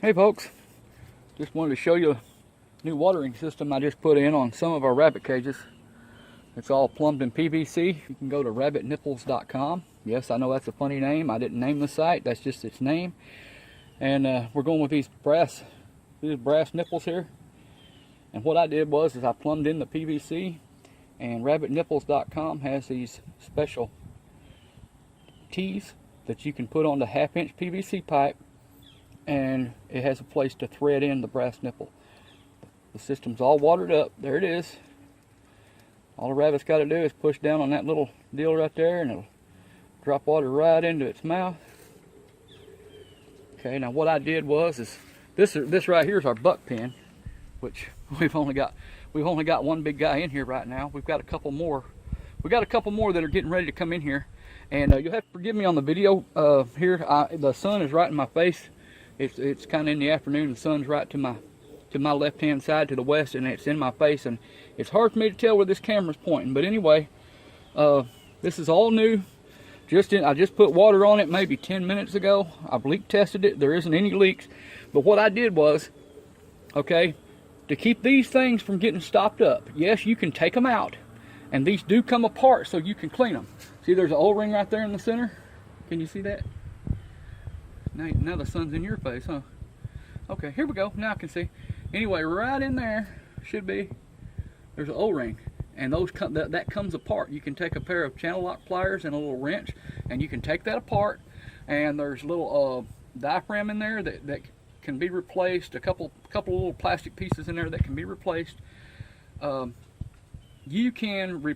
Hey folks, just wanted to show you a new watering system I just put in on some of our rabbit cages. It's all plumbed in PVC. You can go to rabbitnipples.com. Yes, I know that's a funny name. I didn't name the site, that's just its name. And we're going with these brass nipples here. And what I did was I plumbed in the PVC, and rabbitnipples.com has these special tees that you can put on the 1/2-inch PVC pipe, and it has a place to thread in the brass nipple. The system's all watered up. There it is. All the rabbit's got to do is push down on that little deal right there, and it'll drop water right into its mouth. Okay, now what I did was this right here is our buck pen, which we've only got one big guy in here right now. We've got a couple more. We got a couple more that are getting ready to come in here, and you'll have to forgive me on the video here. The sun is right in my face. It's kind of in the afternoon. The sun's right to my left hand side, to the west, and it's in my face, and it's hard for me to tell where this camera's pointing. But anyway, this is all new. I just put water on it maybe 10 minutes ago. I've leak tested it. There isn't any leaks. But what I did was, okay, to keep these things from getting stopped up, yes, you can take them out, and these do come apart so you can clean them. See, there's an O-ring right there in the center. Can you see that? Now the sun's in your face, huh? Okay, here we go. Now I can see. Anyway, right in there should be, there's an O-ring, and that comes apart. You can take a pair of channel lock pliers and a little wrench, and you can take that apart, and there's a little diaphragm in there that can be replaced. A couple little plastic pieces in there that can be replaced. You can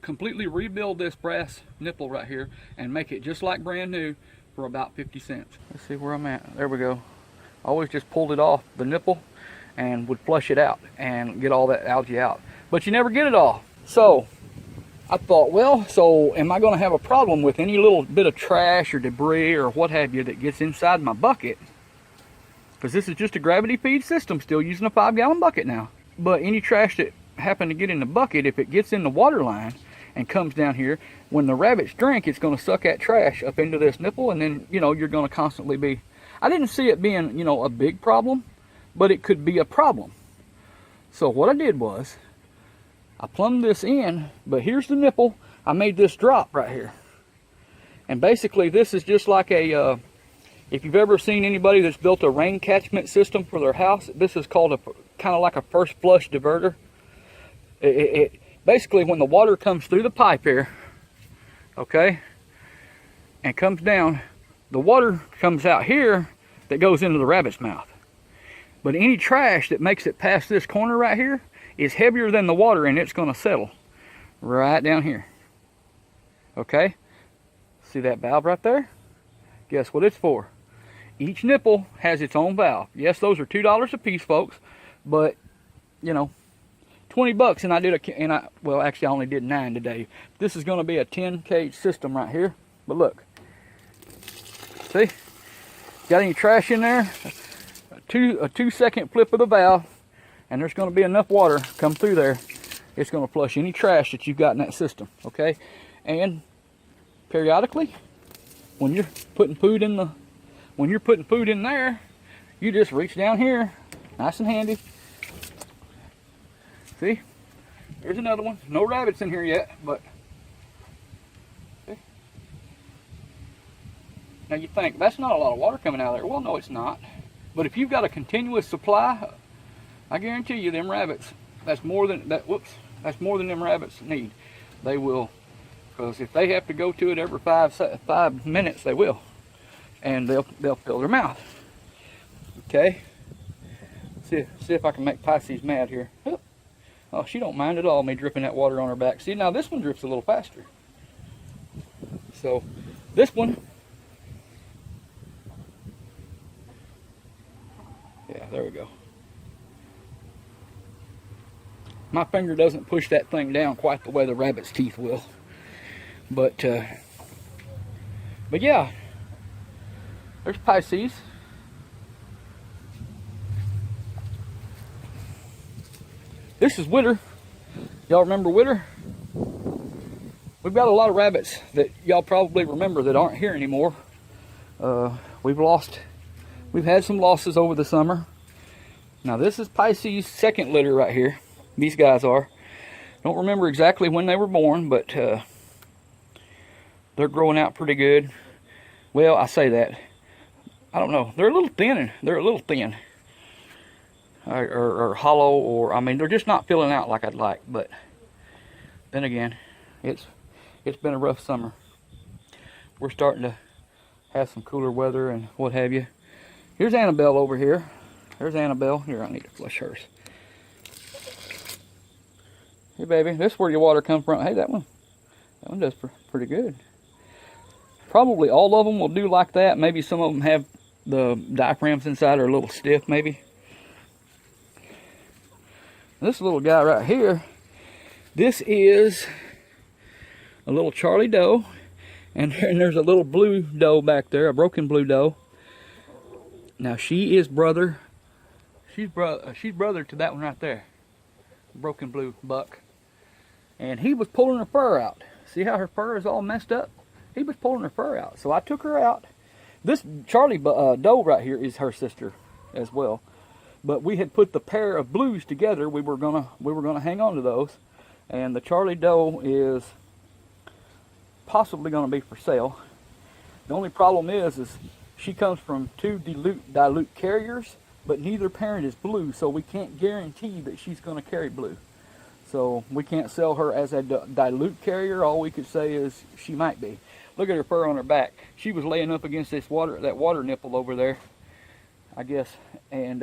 completely rebuild this brass nipple right here and make it just like brand new for about 50 cents. Let's see where I'm at. There we go. I always just pulled it off the nipple and would flush it out and get all that algae out. But you never get it all. So I thought, well, so am I going to have a problem with any little bit of trash or debris or what have you that gets inside my bucket? Because this is just a gravity feed system, still using a 5-gallon bucket now. But any trash that happened to get in the bucket, if it gets in the water line and comes down here, when the rabbits drink, it's going to suck that trash up into this nipple, and then, you know, you're going to constantly be... I didn't see it being, you know, a big problem, but it could be a problem. So what I did was, I plumbed this in, but here's the nipple. I made this drop right here. And basically this is just like a, if you've ever seen anybody that's built a rain catchment system for their house, this is called kind of like a first flush diverter. Basically when the water comes through the pipe here, okay, and comes down, the water comes out here that goes into the rabbit's mouth. But any trash that makes it past this corner right here is heavier than the water, and it's going to settle right down here. Okay? See that valve right there? Guess what it's for? Each nipple has its own valve. Yes, those are $2 a piece, folks, but, you know, 20 bucks, and well, actually I only did 9 today. This is going to be a 10-cage system right here. But look, see, got any trash in there? A 2-second flip of the valve, and there's going to be enough water come through there. It's going to flush any trash that you've got in that system. Okay, and periodically, when you're putting food in there, you just reach down here, nice and handy. See, here's another one. No rabbits in here yet, but see? Now you think that's not a lot of water coming out of there. Well, no, it's not. But if you've got a continuous supply, I guarantee you them rabbits, that's more than them rabbits need. They will, because if they have to go to it every 5 minutes, they will, and they'll fill their mouth. Okay. See if I can make Pisces mad here. Oh, she don't mind at all me dripping that water on her back. See, now this one drips a little faster. So this one, yeah, there we go. My finger doesn't push that thing down quite the way the rabbit's teeth will. But yeah, there's Pisces. This is Witter. Y'all remember Witter? We've got a lot of rabbits that y'all probably remember that aren't here anymore. We've lost We've had some losses over the summer. Now this is Pisces' second litter right here. These guys are. Don't remember exactly when they were born, but they're growing out pretty good. Well, I say that. I don't know. They're a little thin. They're a little thin. Or hollow, or I mean, they're just not filling out like I'd like. But then again, it's been a rough summer. We're starting to have some cooler weather and what have you. Here's Annabelle over here. There's Annabelle. Here, I need to flush hers. Hey, baby, this is where your water comes from. Hey, that one does pretty good. Probably all of them will do like that. Maybe some of them have the diaphragms inside are a little stiff, maybe. This little guy right here, this is a little Charlie doe, and there's a little blue doe back there, a broken blue doe. Now she is brother. She's brother to that one right there, broken blue buck. And he was pulling her fur out. See how her fur is all messed up? He was pulling her fur out. So I took her out. This Charlie doe right here is her sister as well. But we had put the pair of blues together. We were gonna hang on to those. And the Charlie doe is possibly gonna be for sale. The only problem is she comes from two dilute carriers, but neither parent is blue, so we can't guarantee that she's gonna carry blue. So we can't sell her as a dilute carrier. All we could say is she might be. Look at her fur on her back. She was laying up against that water nipple over there, I guess, and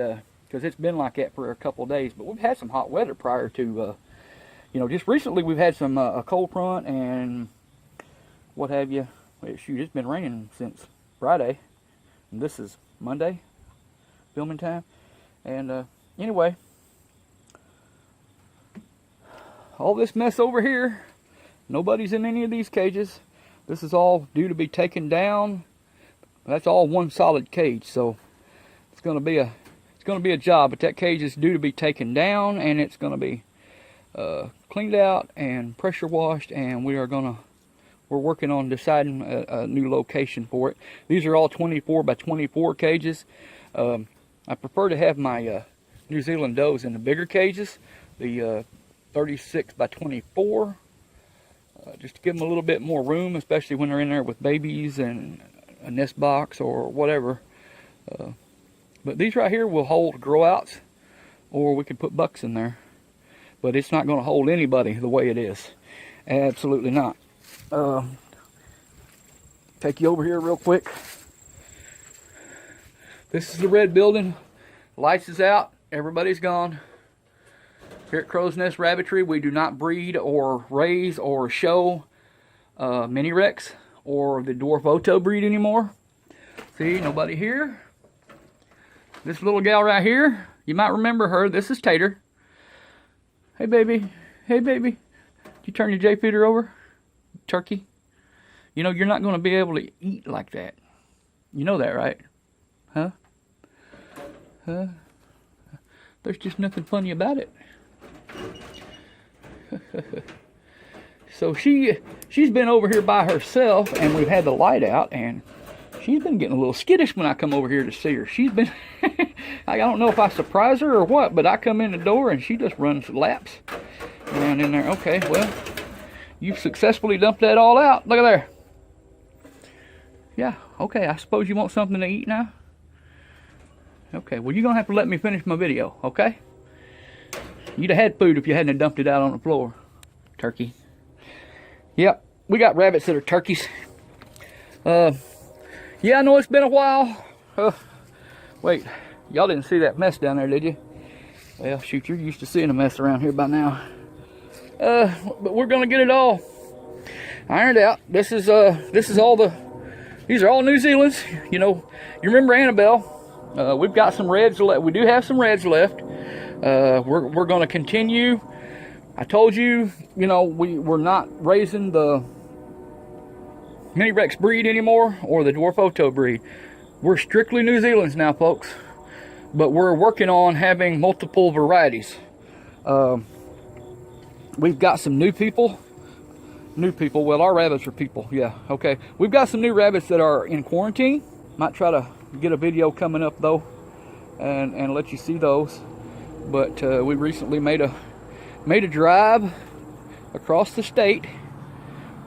because it's been like that for a couple of days. But we've had some hot weather prior to, you know, just recently we've had some a cold front and what have you. Well, shoot, it's been raining since Friday, and this is Monday, filming time. And anyway, all this mess over here, nobody's in any of these cages. This is all due to be taken down. That's all one solid cage, so it's going to be a job. But that cage is due to be taken down, and it's going to be cleaned out and pressure washed, and we're working on deciding a new location for it. These are all 24 by 24 cages. I prefer to have my New Zealand does in the bigger cages, the 36 by 24, just to give them a little bit more room, especially when they're in there with babies and a nest box or whatever. But these right here will hold grow outs, or we could put bucks in there, but it's not going to hold anybody the way it is. Absolutely not. Take you over here real quick. This is the red building. Lights is out. Everybody's gone. Here at Crow's Nest Rabbitry, we do not breed or raise or show mini Rex or the dwarf Oto breed anymore. See, nobody here. This little gal right here, you might remember her. This is Tater. Hey, baby. Hey, baby. Did you turn your J feeder over? Turkey. You know, you're not going to be able to eat like that. You know that, right? Huh? Huh? There's just nothing funny about it. So she's been over here by herself, and we've had the light out, and she's been getting a little skittish when I come over here to see her. She's been I don't know if I surprise her or what, but I come in the door and she just runs laps around in there. Okay, well, you've successfully dumped that all out. Look at there. Yeah, okay, I suppose you want something to eat now? Okay, well, you're gonna have to let me finish my video, okay? You'd have had food if you hadn't dumped it out on the floor. Turkey. Yep, we got rabbits that are turkeys. Yeah, I know it's been a while. Wait, y'all didn't see that mess down there, did you? Well, shoot, you're used to seeing a mess around here by now. But we're gonna get it all ironed out. These are all New Zealand's. You know, you remember Annabelle? We've got some reds left. We do have some reds left. We're going to continue. I told you, you know, we're not raising the Mini Rex breed anymore or the Dwarf Oto breed. We're strictly New Zealand's now, folks. But we're working on having multiple varieties. We've got some new people. Well, our rabbits are people, yeah, okay. We've got some new rabbits that are in quarantine. Might try to get a video coming up though, and let you see those. But we recently made a drive across the state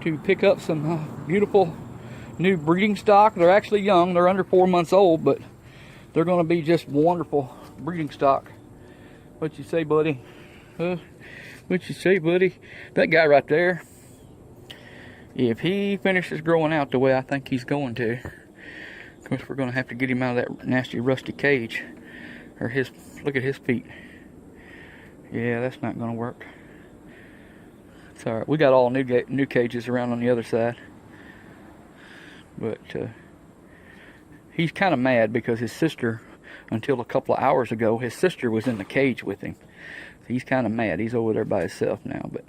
to pick up some beautiful new breeding stock. They're actually young. They're under 4 months old, but they're going to be just wonderful breeding stock. What you say, buddy? What you say, buddy? That guy right there, if he finishes growing out the way I think he's going to, of course we're going to have to get him out of that nasty rusty cage. Or his, look at his feet. Yeah, that's not going to work. It's all right. We got all new cages around on the other side. But he's kind of mad because his sister, until a couple of hours ago, his sister was in the cage with him. So he's kind of mad. He's over there by himself now. But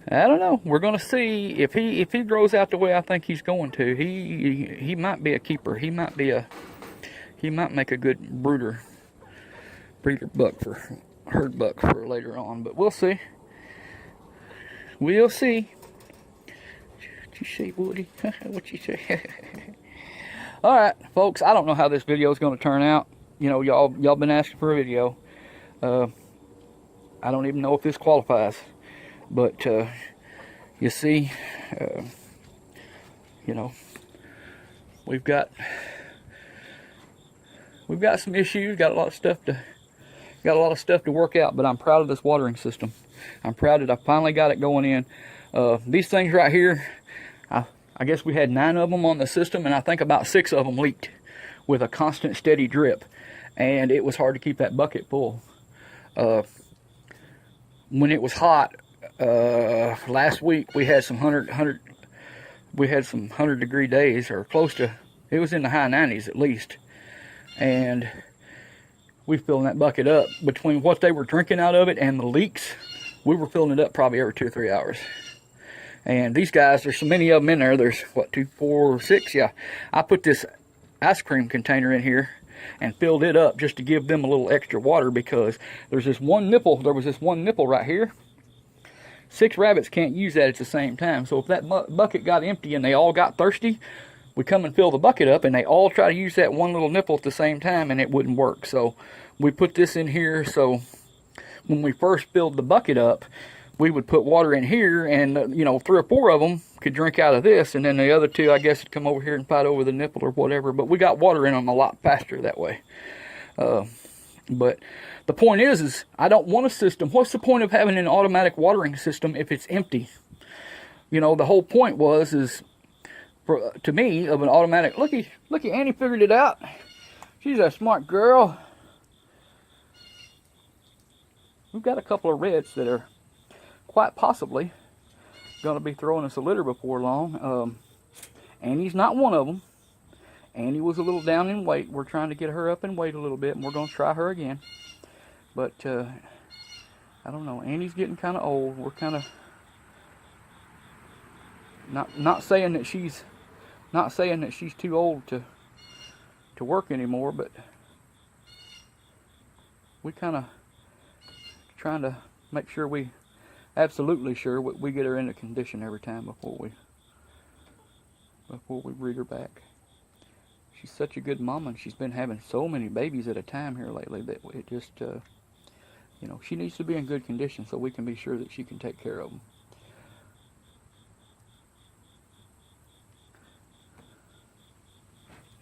I don't know. We're going to see if he grows out the way I think he's going to. He might be a keeper. He might make a good breeder buck for herd buck for later on. But we'll see. We'll see. What you say, Woody? What you say? All right, folks. I don't know how this video is going to turn out. You know, y'all been asking for a video. I don't even know if this qualifies, but you see, you know, we've got some issues. Got a lot of stuff to work out. But I'm proud of this watering system. I'm proud that I finally got it going in. These things right here, I guess we had 9 of them on the system, and I think about 6 of them leaked with a constant steady drip, and it was hard to keep that bucket full. When it was hot last week, we had some 100 degree days, or close to. It was in the high 90s at least, and we filling that bucket up. Between what they were drinking out of it and the leaks, we were filling it up probably every 2 or 3 hours. And these guys, there's so many of them in there. There's what, 2, 4, 6? Yeah. I put this ice cream container in here and filled it up just to give them a little extra water, because there's this one nipple. There was this one nipple right here. 6 rabbits can't use that at the same time. So if that bucket got empty and they all got thirsty, we come and fill the bucket up, and they all try to use that one little nipple at the same time, and it wouldn't work. So we put this in here, so when we first filled the bucket up, we would put water in here, and you know, 3 or 4 of them could drink out of this, and then the other 2, I guess, would come over here and fight over the nipple or whatever. But we got water in them a lot faster that way. But the point is I don't want a system. What's the point of having an automatic watering system if it's empty? You know, the whole point to me, of an automatic. Looky, Annie figured it out. She's a smart girl. We've got a couple of reds that are quite possibly going to be throwing us a litter before long. Annie's not one of them. Annie was a little down in weight. We're trying to get her up in weight a little bit, and we're going to try her again. But I don't know. Annie's getting kind of old. We're kind of not saying that she's too old to work anymore, but we kind of trying to make sure absolutely sure we get her into condition every time before we breed her back. She's such a good mama, and she's been having so many babies at a time here lately that it just, you know, she needs to be in good condition so we can be sure that she can take care of them.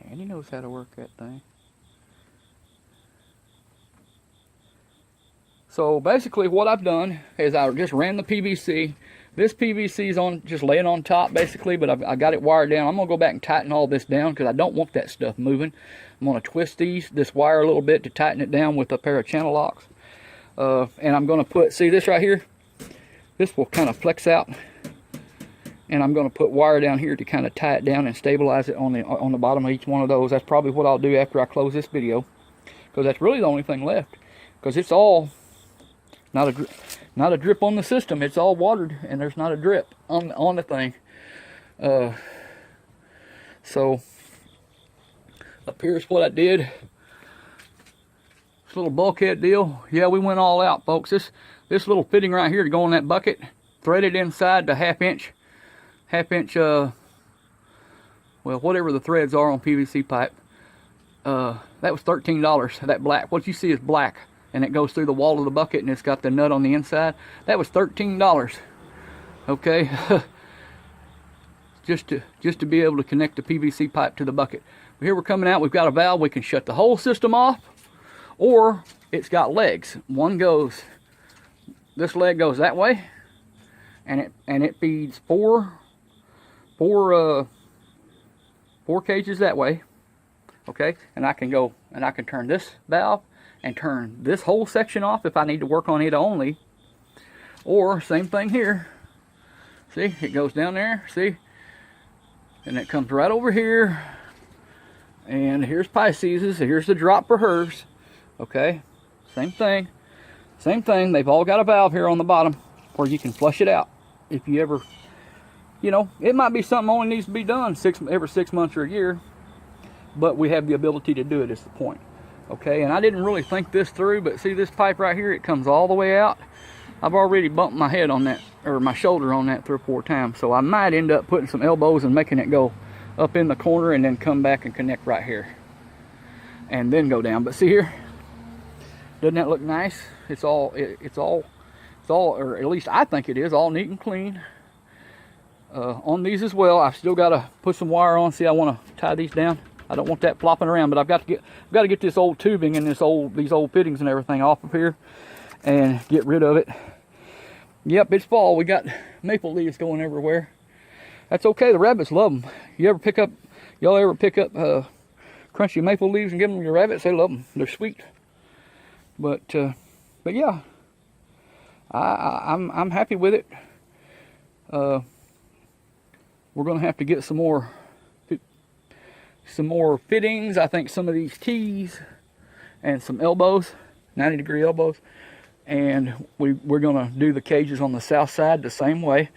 Annie knows how to work that thing. So basically what I've done is I just ran the PVC. This PVC is on, just laying on top basically, but I got it wired down. I'm going to go back and tighten all this down because I don't want that stuff moving. I'm going to twist this wire a little bit to tighten it down with a pair of channel locks. And I'm going to see this right here? This will kind of flex out. And I'm going to put wire down here to kind of tie it down and stabilize it on the bottom of each one of those. That's probably what I'll do after I close this video, because that's really the only thing left. Because it's all not a drip on the system. It's all watered, and there's not a drip on the thing. So up here's what I did. This little bulkhead deal. Yeah, we went all out, folks. This little fitting right here to go in that bucket, threaded inside the half inch well, whatever the threads are on PVC pipe, that was $13. That black, what you see is black, and it goes through the wall of the bucket, and it's got the nut on the inside. That was $13. Okay, just to be able to connect the PVC pipe to the bucket. But here we're coming out. We've got a valve. We can shut the whole system off, or it's got legs. One goes, this leg goes that way, and it feeds four cages that way. Okay, and I can go and I can turn this valve and turn this whole section off if I need to work on it only. Or same thing here. See, it goes down there, see? And it comes right over here. And here's Pisces, here's the drop for hers. Okay, same thing. Same thing, they've all got a valve here on the bottom where you can flush it out. If you ever, you know, it might be something only needs to be done every 6 months or a year. But we have the ability to do it is the point. Okay, and I didn't really think this through, but see this pipe right here, it comes all the way out. I've already bumped my head on that, or my shoulder on that 3 or 4 times, so I might end up putting some elbows and making it go up in the corner and then come back and connect right here and then go down. But see here, doesn't that look nice? It's all, or at least I think it is, all neat and clean. On these as well, I've still got to put some wire on. See, I want to tie these down. I don't want that flopping around, but I've got to get this old tubing and these old fittings and everything off of here and get rid of it. Yep, it's fall. We got maple leaves going everywhere. That's okay. The rabbits love them. Y'all ever pick up crunchy maple leaves and give them to your rabbits? They love them. They're sweet. But yeah, I'm happy with it. We're gonna have to get some more fittings. I think some of these T's and some elbows, 90-degree elbows, and we're gonna do the cages on the south side the same way.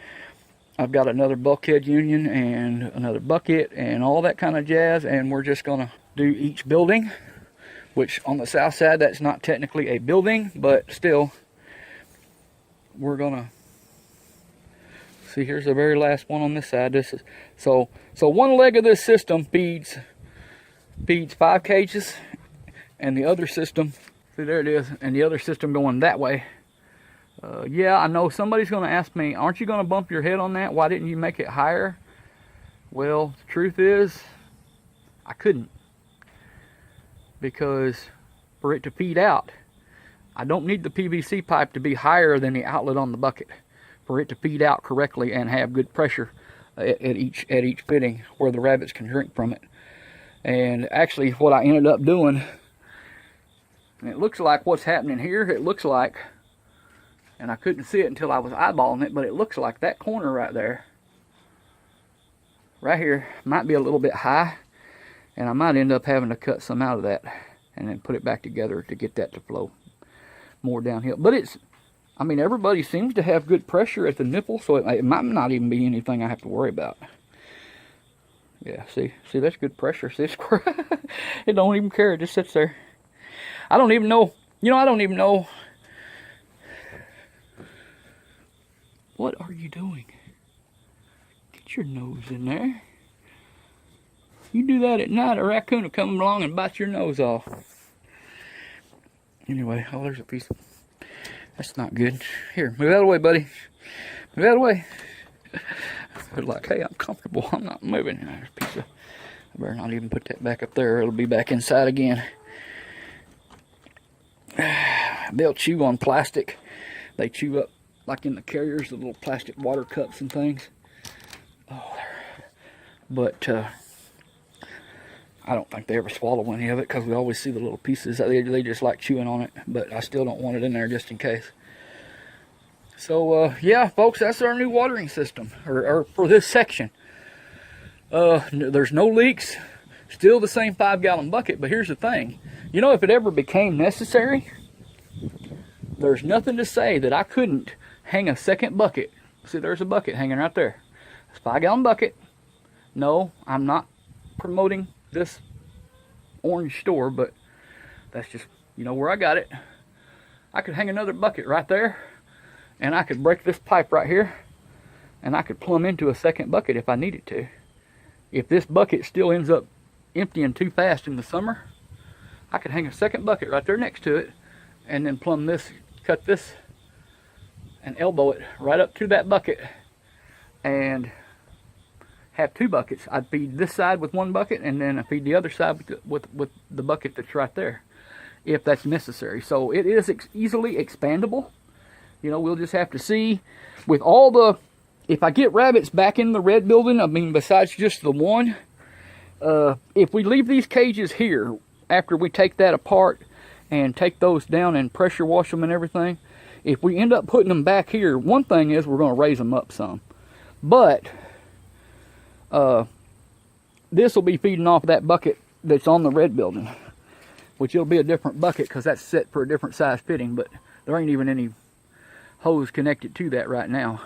I've got another bulkhead union and another bucket and all that kind of jazz, and we're just gonna do each building, which on the south side, that's not technically a building, but still we're gonna see. Here's the very last one on this side. This is so one leg of this system feeds 5 cages, and the other system, see, there it is, and the other system going that way. Yeah, I know somebody's going to ask me, aren't you going to bump your head on that? Why didn't you make it higher? Well, the truth is, I couldn't, because for it to feed out, I don't need the PVC pipe to be higher than the outlet on the bucket for it to feed out correctly and have good pressure at each fitting where the rabbits can drink from it. And actually what I ended up doing, and it looks like what's happening here, it looks like, and I couldn't see it until I was eyeballing it, but it looks like that corner right there, right here, might be a little bit high, and I might end up having to cut some out of that and then put it back together to get that to flow more downhill. But it's, I mean, everybody seems to have good pressure at the nipple, so it might not even be anything I have to worry about. Yeah, see, that's good pressure. See, it don't even care. It just sits there. I don't even know, I don't even know. What are you doing? Get your nose in there. You do that at night, a raccoon will come along and bite your nose off. Anyway, oh, there's a piece of, that's not good. Here, move out of the way, buddy. Move out of the way. They're like, hey, I'm comfortable. I'm not moving. There's a piece of, I better not even put that back up there. It'll be back inside again. They'll chew on plastic. They chew up, like in the carriers, the little plastic water cups and things. Oh, but I don't think they ever swallow any of it because we always see the little pieces. They just like chewing on it, but I still don't want it in there just in case. So yeah, folks, that's our new watering system, or for this section. There's no leaks, still the same 5-gallon bucket, but here's the thing. If it ever became necessary, there's nothing to say that I couldn't hang a second bucket. See, there's a bucket hanging right there. It's a 5-gallon bucket. No, I'm not promoting this orange store, but that's just, where I got it. I could hang another bucket right there, and I could break this pipe right here, and I could plumb into a second bucket if I needed to. If this bucket still ends up emptying too fast in the summer, I could hang a second bucket right there next to it and then plumb this, cut this, and elbow it right up to that bucket and have two buckets. I'd feed this side with one bucket and then I feed the other side with the bucket that's right there, if that's necessary. So it is easily expandable. You know, we'll just have to see with all the, if I get rabbits back in the red building, I mean, besides just the one, if we leave these cages here, after we take that apart and take those down and pressure wash them and everything, if we end up putting them back here, one thing is we're going to raise them up some. But this will be feeding off that bucket that's on the red building, which it'll be a different bucket because that's set for a different size fitting, but there ain't even any hose connected to that right now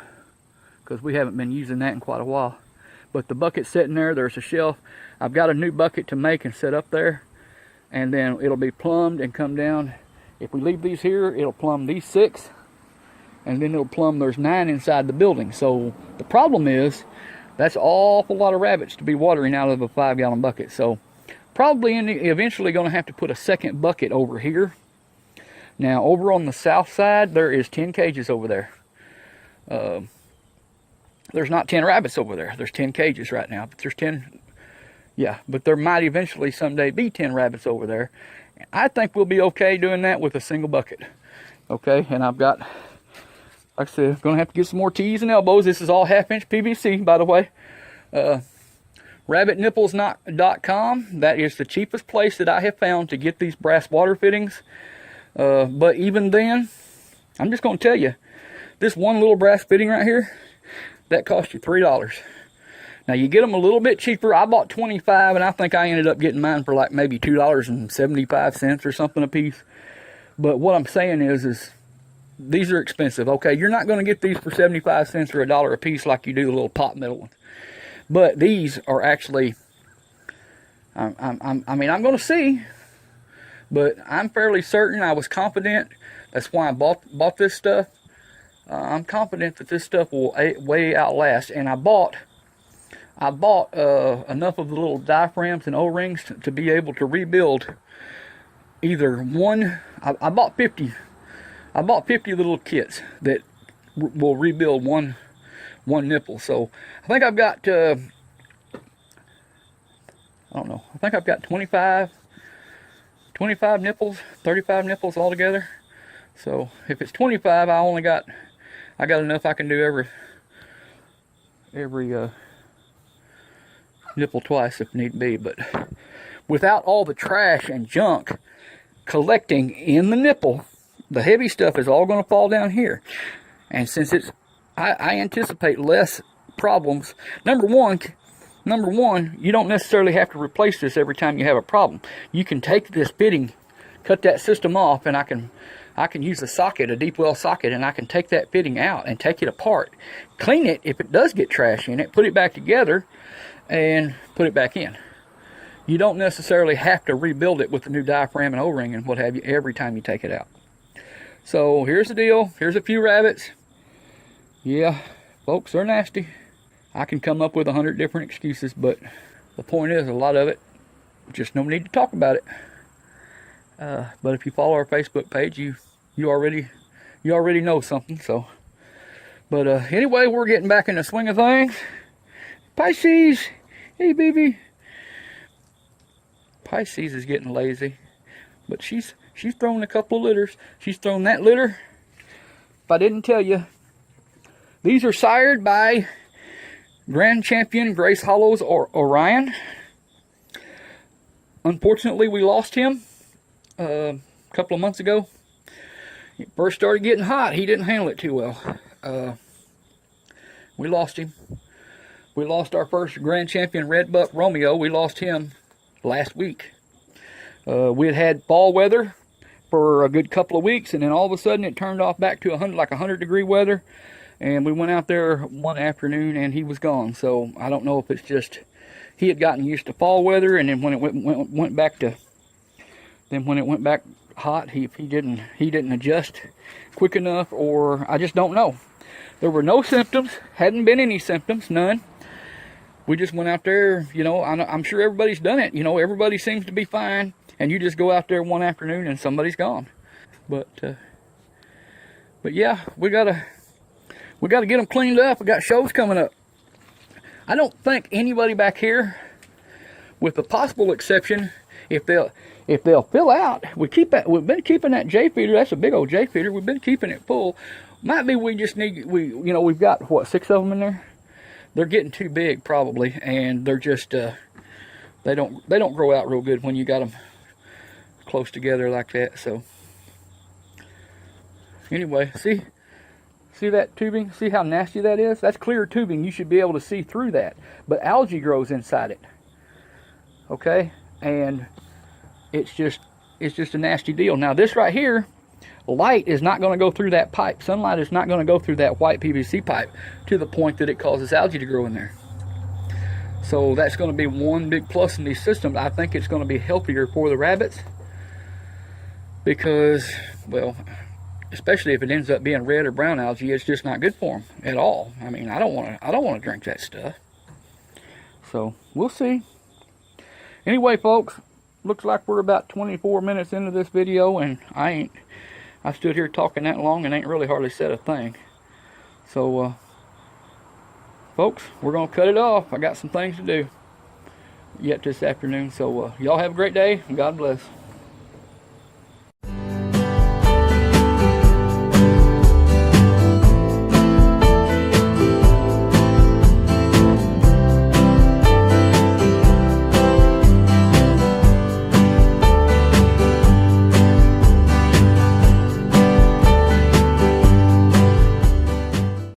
because we haven't been using that in quite a while. But the bucket's sitting there, there's a shelf. I've got a new bucket to make and set up there, and then it'll be plumbed and come down. If we leave these here, it'll plumb these 6, and then it'll plumb, there's 9 inside the building. So the problem is, that's an awful lot of rabbits to be watering out of a 5-gallon bucket. So probably eventually going to have to put a second bucket over here. Now over on the south side, there is 10 cages over there. There's not 10 rabbits over there. There's 10 cages right now, but there's 10, yeah, but there might eventually someday be 10 rabbits over there. I think we'll be okay doing that with a single bucket. Okay, and I've got, like I said, going to have to get some more T's and elbows. This is all 1/2-inch PVC, by the way. Rabbitnipples.com. That is the cheapest place that I have found to get these brass water fittings. But even then, I'm just going to tell you, this one little brass fitting right here, that cost you $3. Now you get them a little bit cheaper. I bought 25, and I think I ended up getting mine for like maybe $2.75 or something a piece. But what I'm saying is these are expensive. Okay, you're not going to get these for 75 cents or $1 a piece like you do the little pot metal ones. But these are actually, I mean, I'm going to see, but I'm fairly certain, I was confident. That's why I bought this stuff. I'm confident that this stuff will way outlast. And I bought enough of the little diaphragms and O-rings to be able to rebuild either one. I bought 50 little kits that will rebuild one nipple. So I think I've got I don't know, I think I've got 25 nipples, 35 nipples altogether. So if it's 25, I got enough I can do every nipple twice if need be. But without all the trash and junk collecting in the nipple, the heavy stuff is all going to fall down here. And since it's, I anticipate less problems. Number one, you don't necessarily have to replace this every time you have a problem. You can take this fitting, cut that system off, and I can use a socket, a deep well socket, and I can take that fitting out and take it apart, clean it if it does get trash in it, put it back together, and put it back in. You don't necessarily have to rebuild it with the new diaphragm and O-ring and what have you every time you take it out. So here's the deal. Here's a few rabbits. Yeah, folks, they're nasty. I can come up with 100 different excuses, but the point is, a lot of it, just no need to talk about it. But if you follow our Facebook page, you already know something. So, but anyway, we're getting back in the swing of things. Pisces, hey baby. Pisces is getting lazy, but she's thrown a couple of litters. She's thrown that litter. If I didn't tell you, these are sired by Grand Champion Grace Hollow's or Orion. Unfortunately, we lost him a couple of months ago. He first started getting hot. He didn't handle it too well. We lost him. We lost our first Grand Champion Red Buck Romeo. We lost him last week. We had fall weather for a good couple of weeks, and then all of a sudden it turned off back to 100 degree weather, and we went out there one afternoon and he was gone. So I don't know if it's just he had gotten used to fall weather, and then when it went back hot, he didn't adjust quick enough, or I just don't know. There were no symptoms, hadn't been any symptoms, none. we just went out there, you know, I'm sure everybody's done it. You know, everybody seems to be fine. And you just go out there one afternoon and somebody's gone. But yeah, we gotta get them cleaned up. We got shows coming up. I don't think anybody back here, with the possible exception, if they'll fill out, we've been keeping that J feeder. That's a big old J feeder. We've been keeping it full. Might be we just need, you know, we've got what, 6 of them in there. They're getting too big probably, and they're just they don't grow out real good when you got them close together like that. So anyway, see that tubing? See how nasty that is? That's clear tubing. You should be able to see through that. But algae grows inside it. Okay? And it's just a nasty deal. Now this right here, light is not going to go through that pipe. Sunlight is not going to go through that white PVC pipe to the point that it causes algae to grow in there. So that's going to be one big plus in these systems. I think it's going to be healthier for the rabbits. Because, well, especially if it ends up being red or brown algae, it's just not good for them at all. I mean, I don't want to drink that stuff. So we'll see. Anyway, folks, looks like we're about 24 minutes into this video, and I stood here talking that long and ain't really hardly said a thing. So, folks, we're gonna cut it off. I got some things to do yet this afternoon. So y'all have a great day, and God bless.